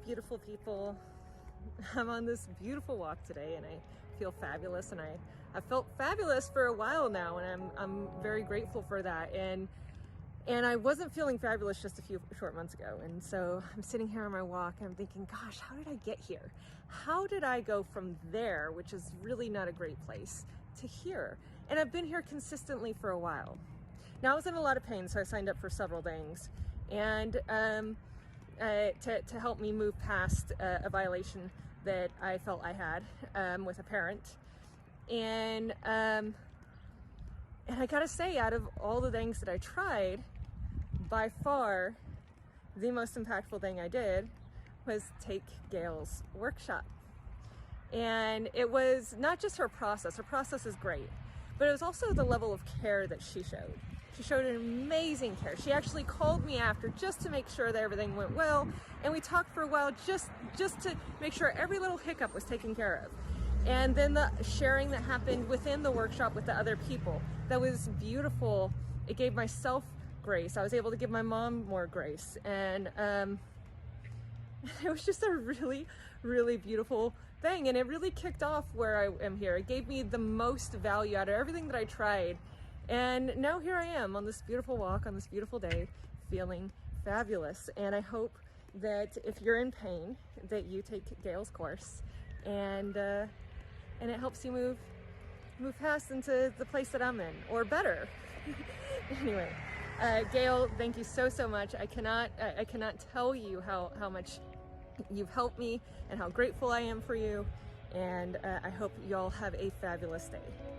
beautiful people. I'm on this beautiful walk today and I feel fabulous, and I've felt fabulous for a while now, and I'm very grateful for that. And I wasn't feeling fabulous just a few short months ago. And so I'm sitting here on my walk and I'm thinking, gosh, how did I get here? How did I go from there, which is really not a great place, to here? And I've been here consistently for a while. Now I was in a lot of pain, so I signed up for several things. And to help me move past a violation that I felt I had with a parent. And I gotta say, out of all the things that I tried, by far the most impactful thing I did was take Gayle's workshop. And it was not just her process is great, but it was also the level of care that she showed. She showed an amazing care. She actually called me after just to make sure that everything went well, and we talked for a while just to make sure every little hiccup was taken care of. And then the sharing that happened within the workshop with the other people, that was beautiful. It gave myself grace. I was able to give my mom more grace. And it was just a really, really beautiful thing. And it really kicked off where I am here. It gave me the most value out of everything that I tried. And now here I am on this beautiful walk, on this beautiful day, feeling fabulous. And I hope that if you're in pain, that you take Gayle's course, and it helps you move past into the place that I'm in, or better. Anyway, Gayle, thank you so much. I cannot tell you how much you've helped me and how grateful I am for you. And I hope y'all have a fabulous day.